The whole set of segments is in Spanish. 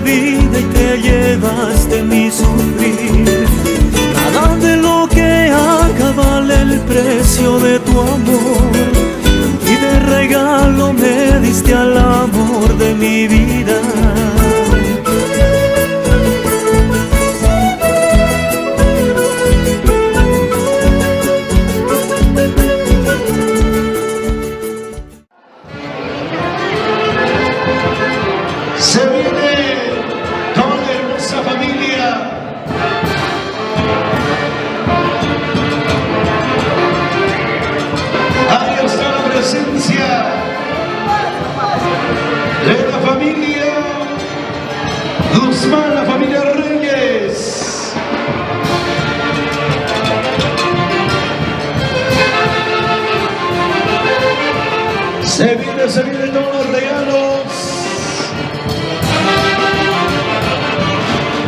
vida y te llevaste mi sufrir. Nada de lo que haga vale el precio de tu amor, y de regalo me diste al amor de mi vida. Se viene toda la hermosa familia. Ahí está la presencia de la familia Guzmán, la familia Reyes. Se vienen todos los regalos.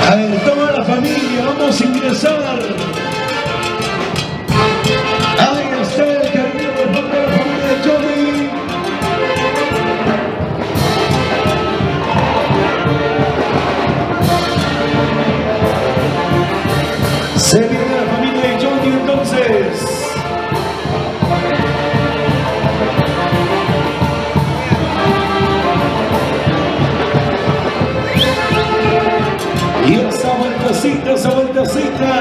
A ver, toda la familia, vamos a ingresar. Ahí está el cariño por parte de la familia de Johnny. Se viene la familia de Johnny entonces. Y esa vueltecita, esa vueltecita.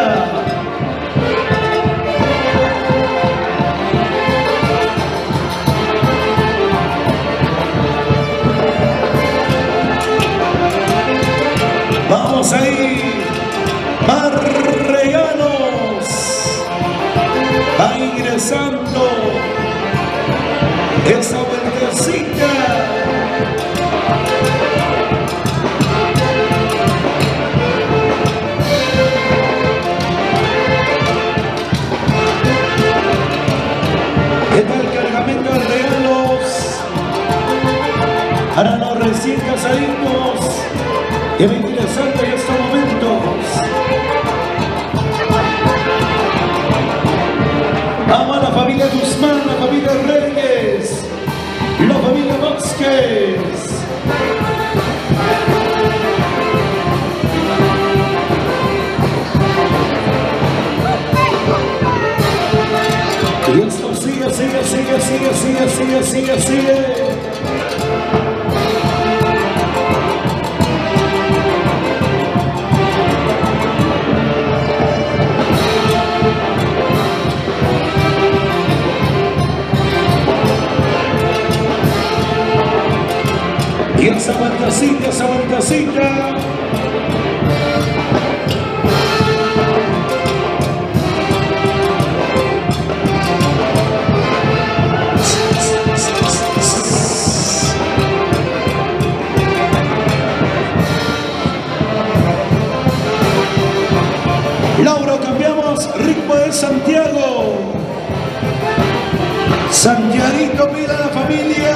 Vamos ahí. Más regalos. Va ingresando. Esa vueltecita. Para los recién casaditos que ven ingresando en estos momentos. Vamos a la familia Guzmán, la familia Reyes, la familia Vázquez. Y esto sigue, sigue, sigue, sigue, sigue, sigue, sigue, sigue. Y esa vueltecita, esa vueltecita. Laura, cambiamos ritmo de Santiago. Santiaguito pide a la familia.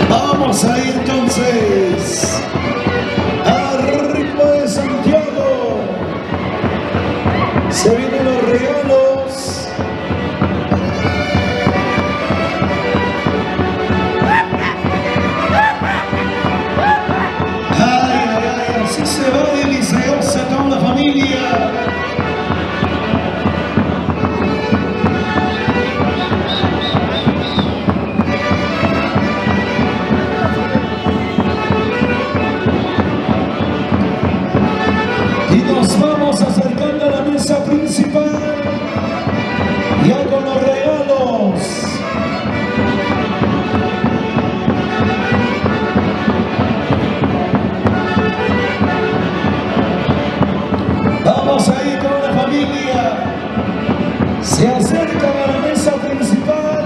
Vamos ahí entonces. Al ritmo de Santiago. Se vienen los regalos. Así se va deliciosa toda la familia. Y nos vamos acercando a la mesa principal, ya con los regalos. Vamos ahí con la familia. Se acercan a la mesa principal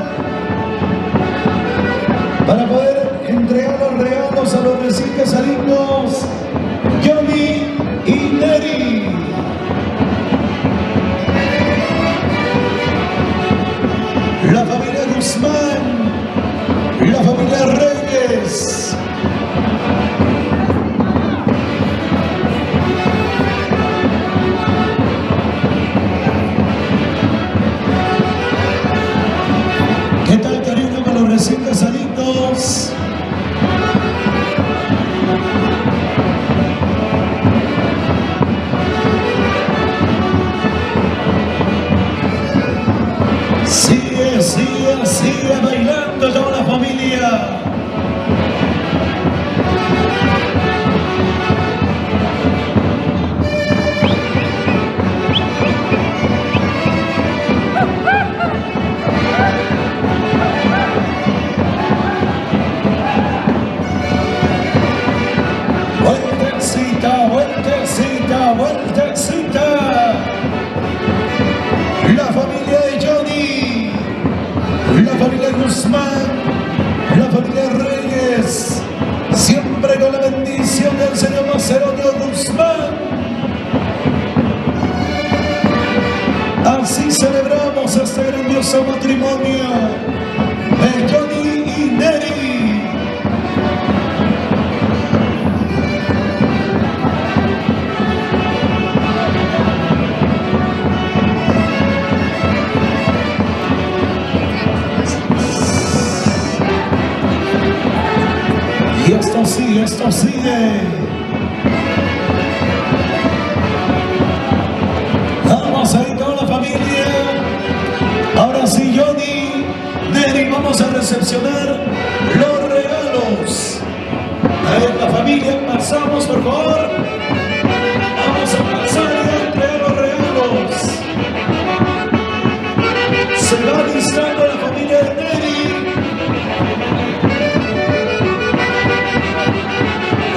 para poder entregar los regalos a los recién casaditos Johnny y Neri. Así celebramos este grandioso matrimonio de Johnny y Neri. Y esto sigue, esto sigue. Vamos ahí con la familia. Ahora sí, Johnny, Neri, vamos a recepcionar los regalos. A ver, la familia, pasamos por favor. Vamos a pasar y a entregar los regalos. Se va listando la familia de Neri.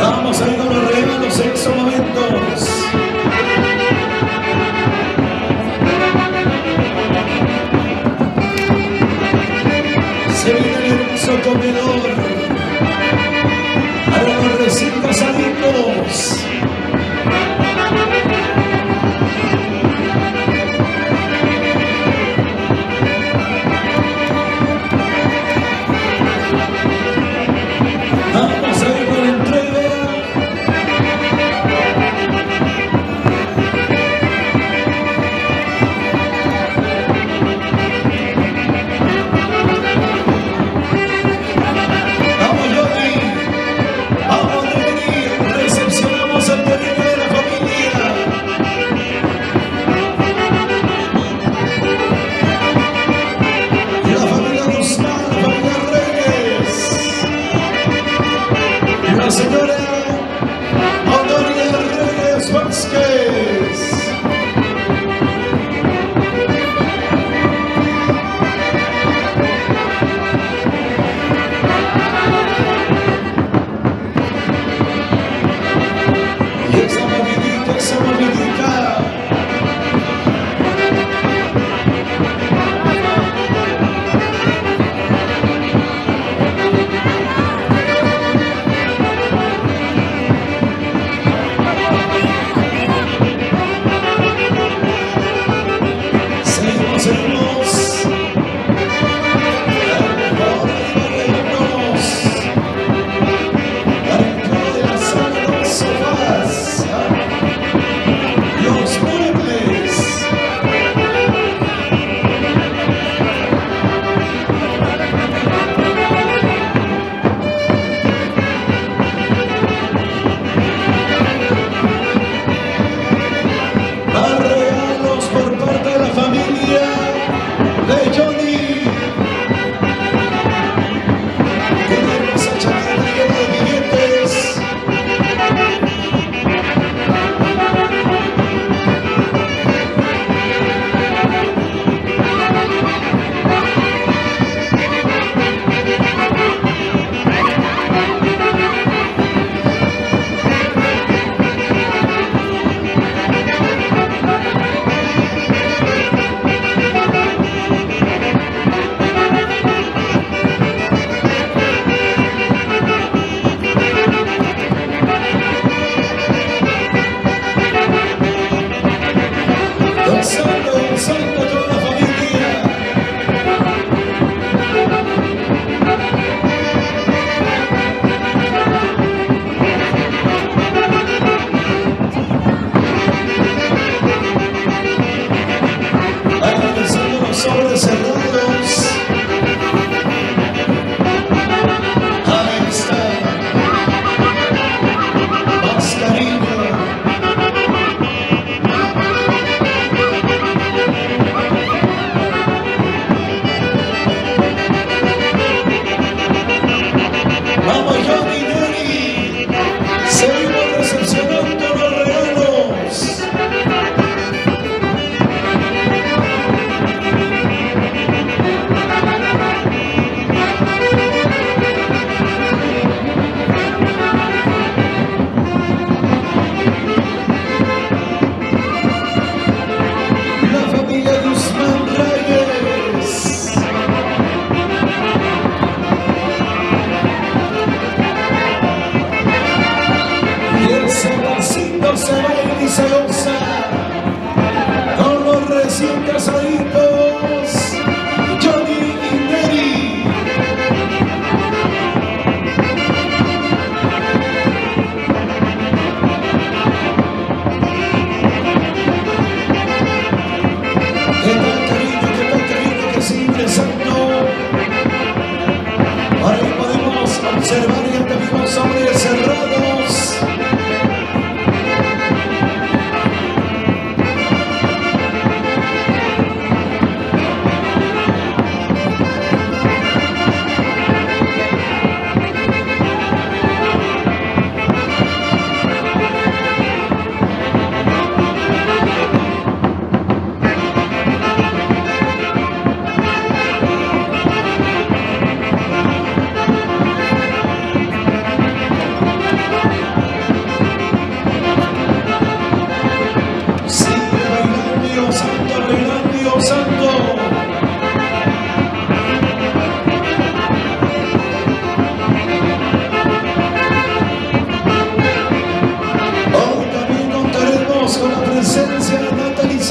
Vamos a ir con los regalos en estos momentos. Se viene el hermoso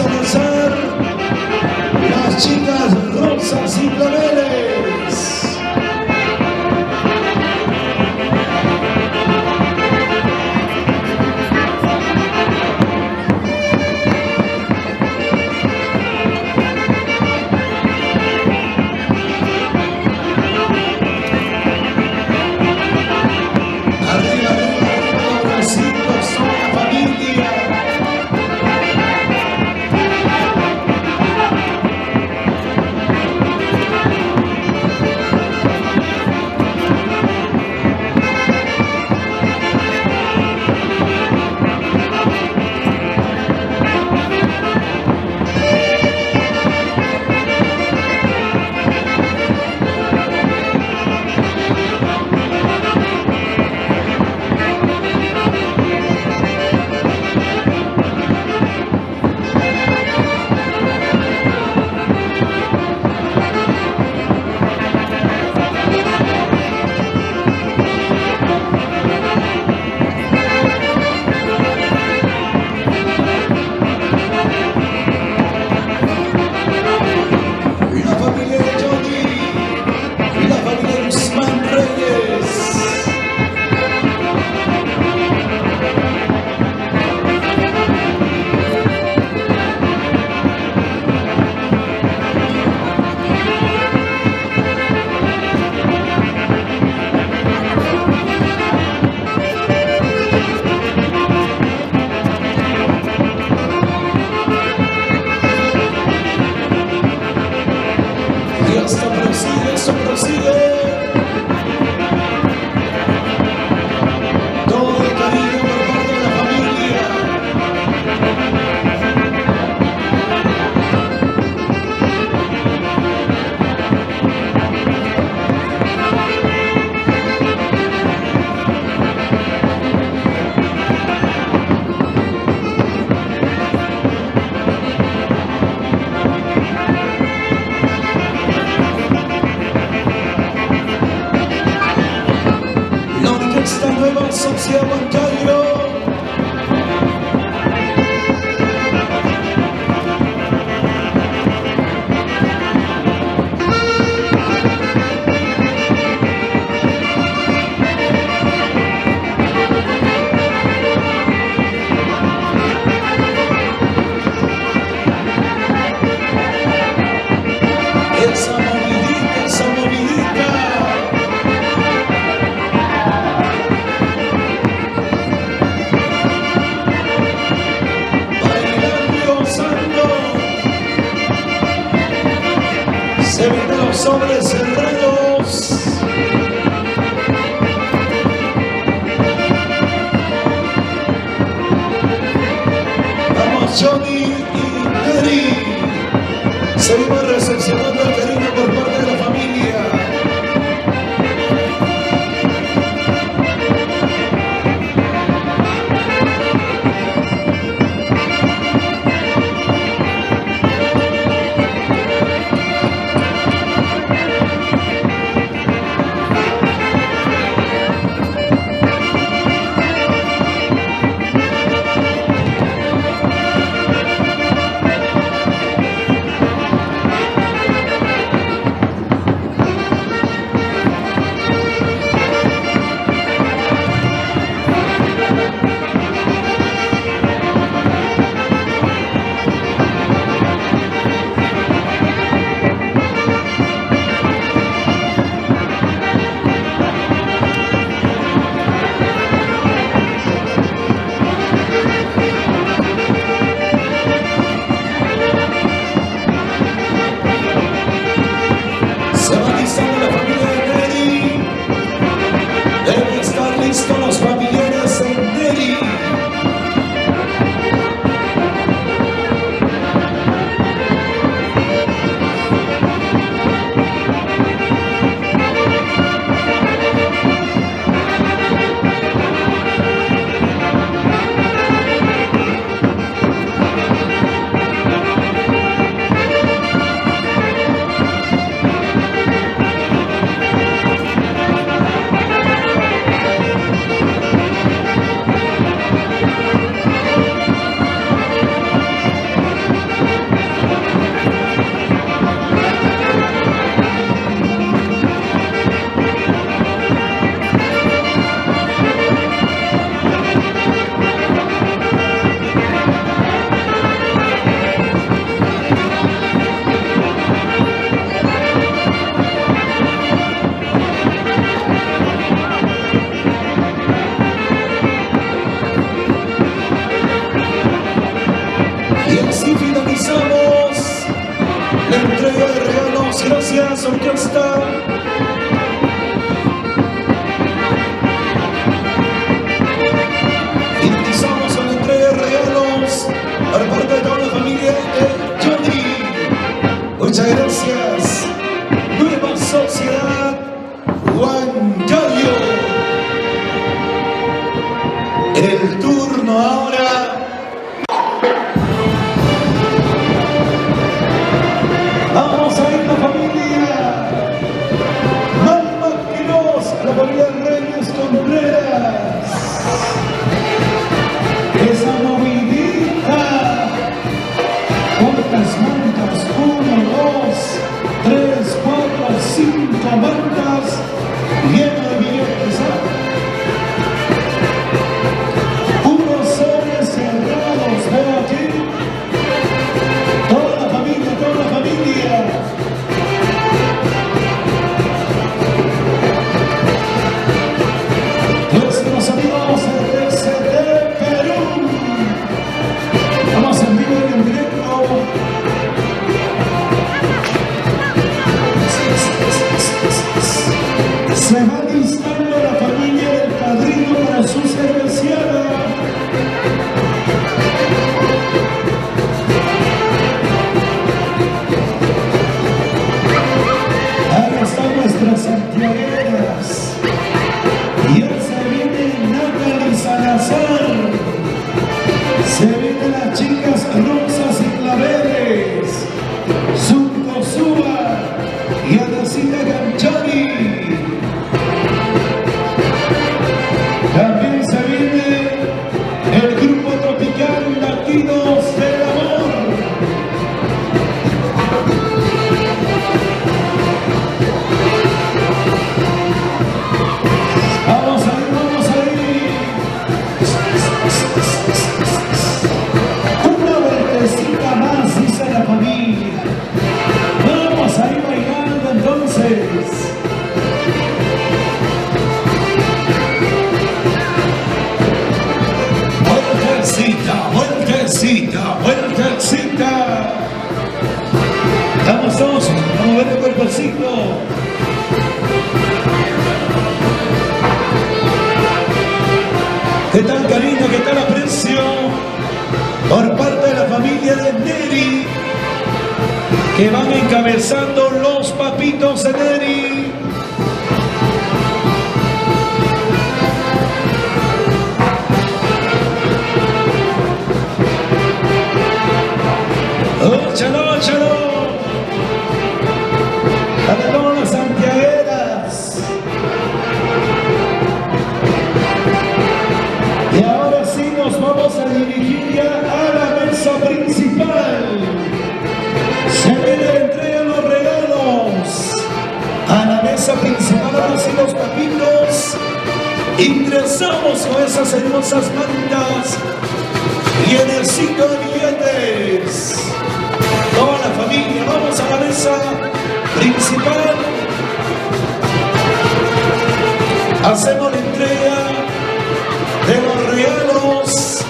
vamos a danzar las chicas rosas y claveles. Esto prosigue. Todo el cariño por parte de la familia. Esta nueva sociedad bancaria. Esa movidita. Se vienen los sobres cerrados. Vamos Johnny y Neri. Seguimos recepcionando el cariño por parte de la familia. la entrega de regalos. Gracias, orquesta. Finalizamos con la entrega de regalos por parte de toda la familia de Johnny. Muchas gracias. Nueva Sociedad Huancayo. El turno ahora. Vamos a ir la familia Malma Quiroz, la familia Reyes Contreras. Esa movidita. ¿Cuántas mantas? 1, 2, 3, 4, 5 mantas. Lleno de billetes. Unos sobres cerrados. Veo aquí. Toda la familia, toda la familia. Nuestros amigos de Perú. Vamos en vivo y en directo. Se va listando la familia del padrino para su cerveciada. Ahí están nuestras santiagueras. Ya se viene Natalie Salazar. Se vienen las chicas Rosas y Claveles. Zunco Suba y Anacita Ganchani. También se viene el grupo tropical Latinos del Amor. Vamos a ir, vamos a ir. Una vueltecita más, dice la familia. Vamos a ir bailando entonces. Vueltecita, vueltecita, vueltecita. Vamos todos a mover el cuerpecito. ¿Qué tal cariño? ¿Qué tal aprecio? Por parte de la familia de Neri, que van encabezando los papitos de Neri. ¡Óchalo, óchalo! ¡Para todas las santiagueras! Y ahora sí nos vamos a dirigir ya a la mesa principal. Se viene la entrega de los regalos. A la mesa principal, ahora sí los papitos. Ingresamos con esas hermosas mantas. Llenecito de billetes. Toda la familia, vamos a la mesa principal. Hacemos la entrega de los regalos.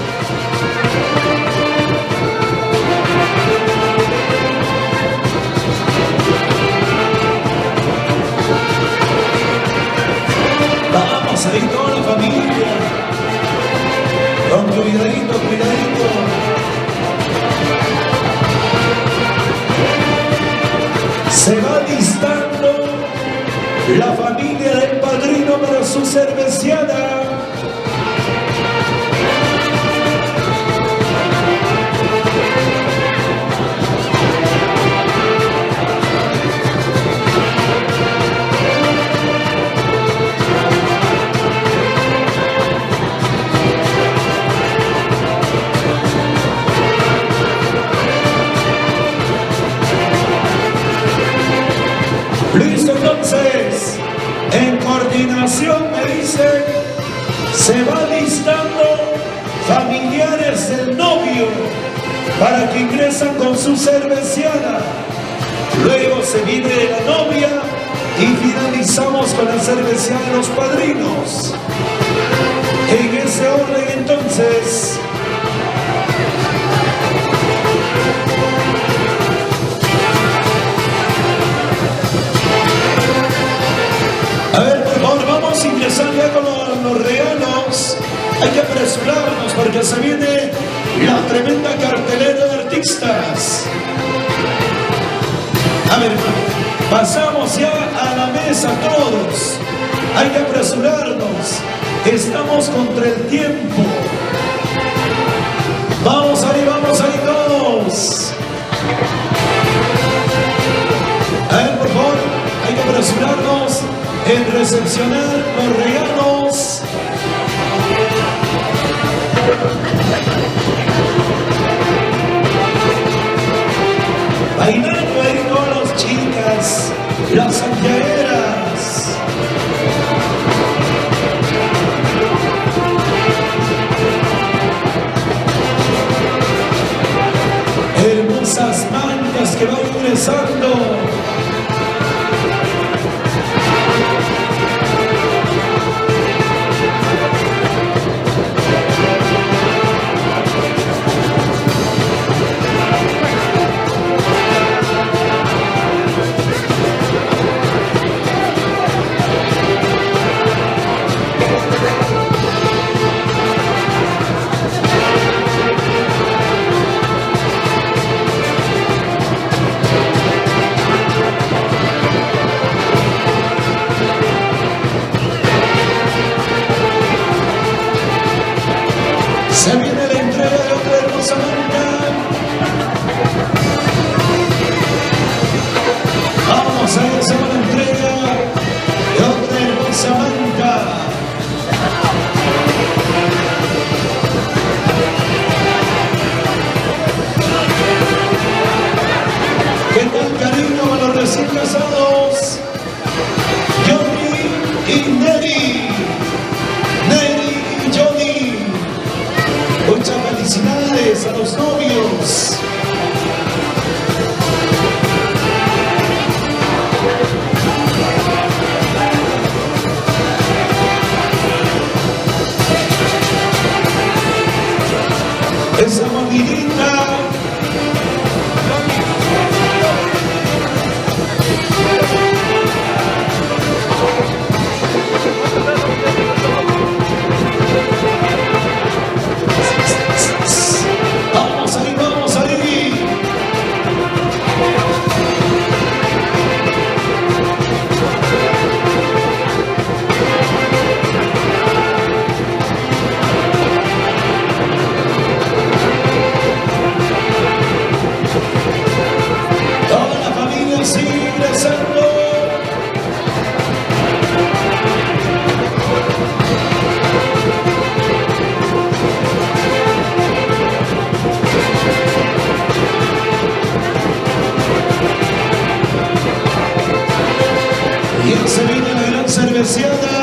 Vamos a ir toda la familia. Con cuidadito, cuidadito. Se va listando la familia del padrino para su cerveciada. Listo, entonces, en coordinación me dicen, se va listando familiares del novio para que ingresan con su cerveciada. Luego se viene la novia y finalizamos con la cerveciada de los padrinos. En ese orden, entonces, porque se viene la tremenda cartelera de artistas. A ver, pasamos ya a la mesa todos. Hay que apresurarnos. Estamos contra el tiempo. Vamos ahí todos. A ver, por favor, hay que apresurarnos en recepcionar los regalos. Bailando ahí con las chicas, las santiagueras. Hermosas mangas que van ingresando. Se viene la entrega de otra hermosa manga. Vamos a ir a la entrega de otra hermosa manga. ¿Qué tal, cariño, a los recién casados? Johnny y Neri. Neri y Johnny. Muchas felicidades a los novios. Esa mordidita. Vamos ahí. Toda la familia sigue ingresando. Y ya se viene la gran cerveceada.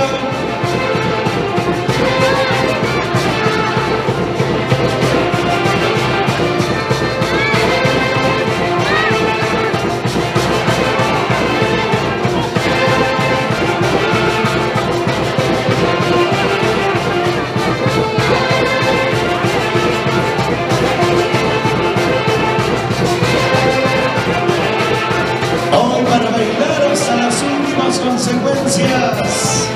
Hoy para bailar hasta las últimas consecuencias.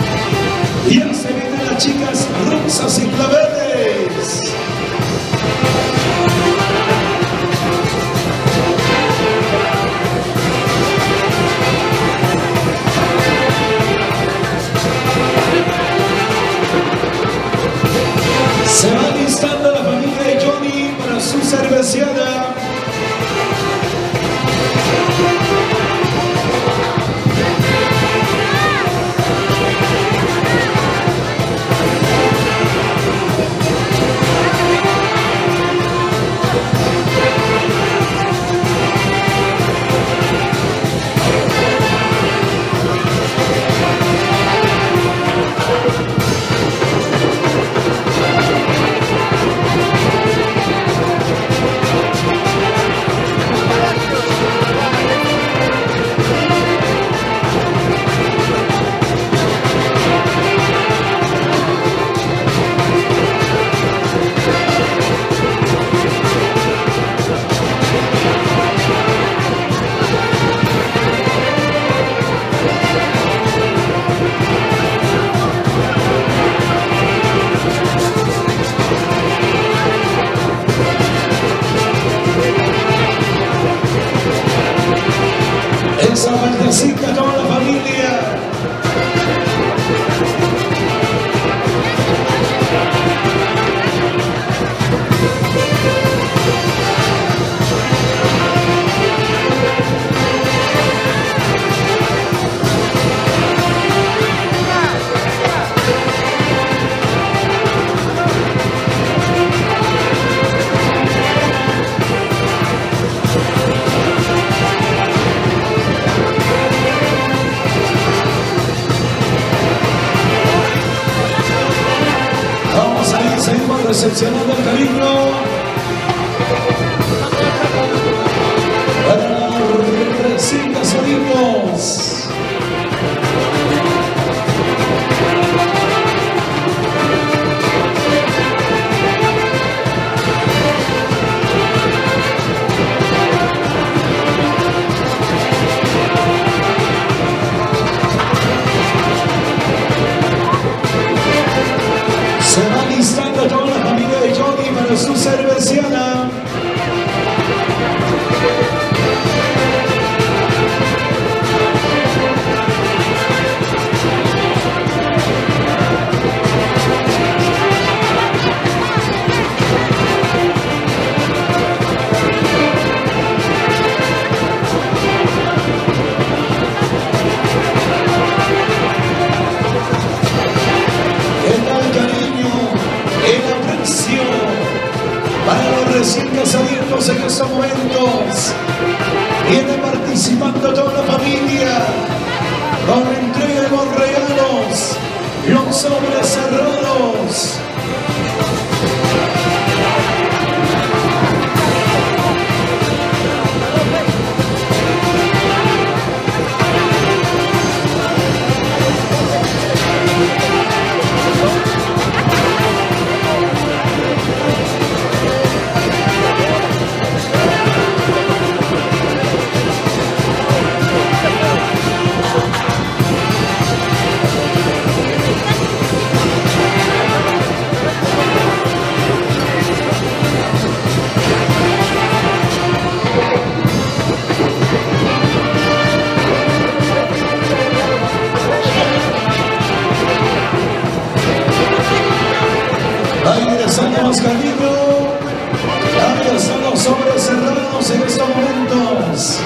Ya se vienen las chicas rusas y claveles. Se va listando la familia de Johnny para su cerveceada. Esa vueltecita con la familia. Seguimos recepcionando el cariño para los recién casaditos. Se va listando toda la familia de Johnny para su cerveciana. Para los recién casaditos en estos momentos, viene participando toda la familia con la entrega de los regalos, los sobres cerrados. Ahí están los cariños, ahí están los sobres cerrados en estos momentos.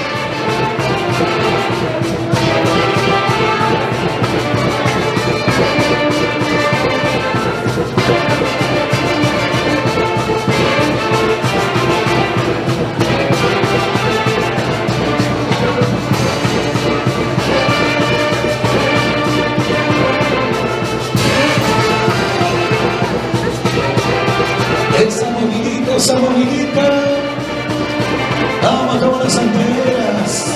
Esa movidita, vamos con las anteras.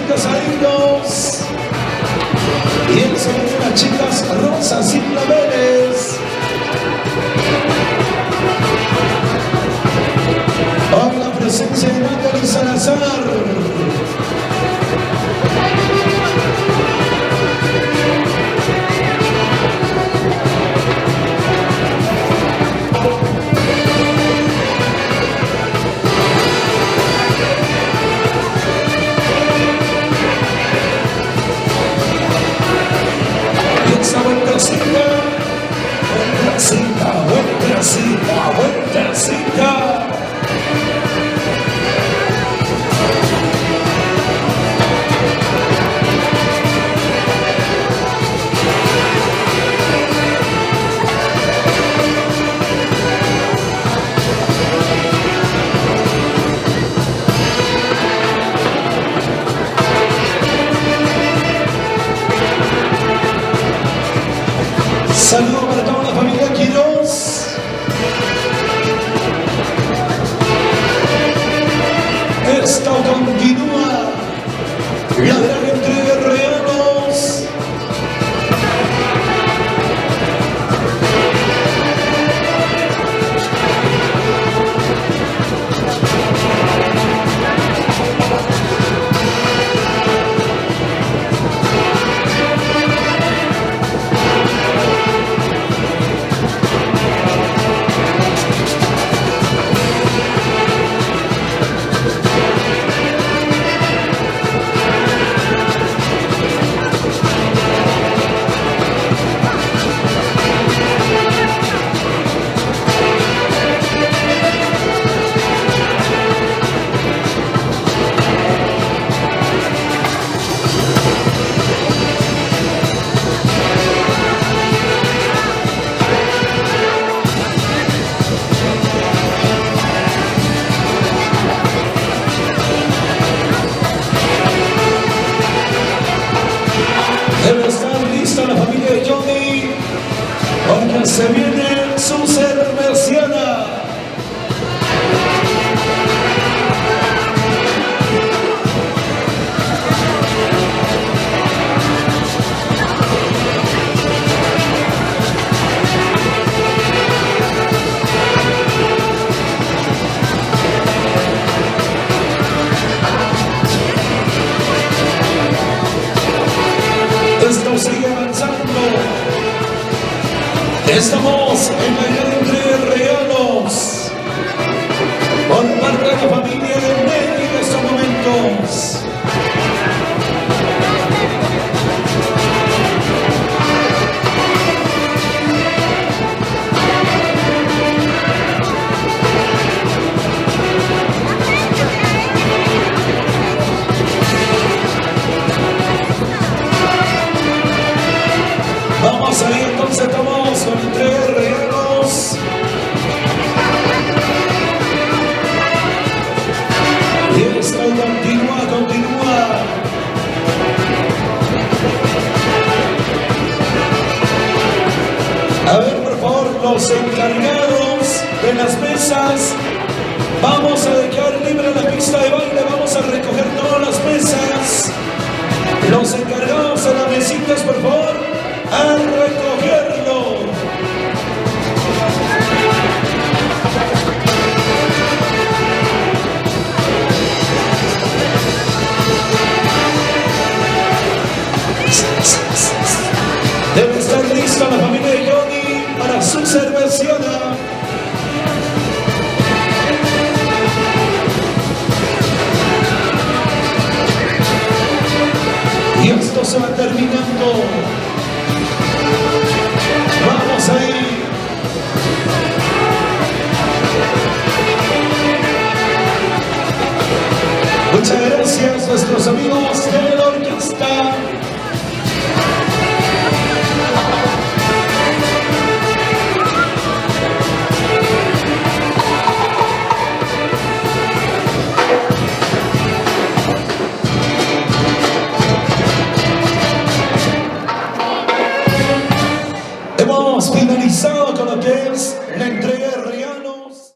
bien casaditos. Y eso de las chicas rosas y claveles. Con la presencia de Natalie Salazar. Vueltecita. Saludos para toda la familia Quiroz. Esto continúa. La gran entrega de regalos. Debe estar lista la familia de Johnny, porque se viene su cerveciana. Esto sigue avanzando. Estamos en la gran entrega de regalos por parte de la familia de Nelly en estos momentos. Vamos ahí, entonces estamos con entrega de regalos. Y esto continúa. A ver, por favor, los encargados de las mesas, vamos a dejar libre la pista de baile, vamos a recoger todas las mesas. Los encargados de las mesitas, por favor, a recogerlo. Debe estar lista la familia de Johnny para su cerveciana. Y esto se va terminando. Vamos ahí. Muchas gracias a nuestros amigos de la orquesta. Hemos finalizado con lo que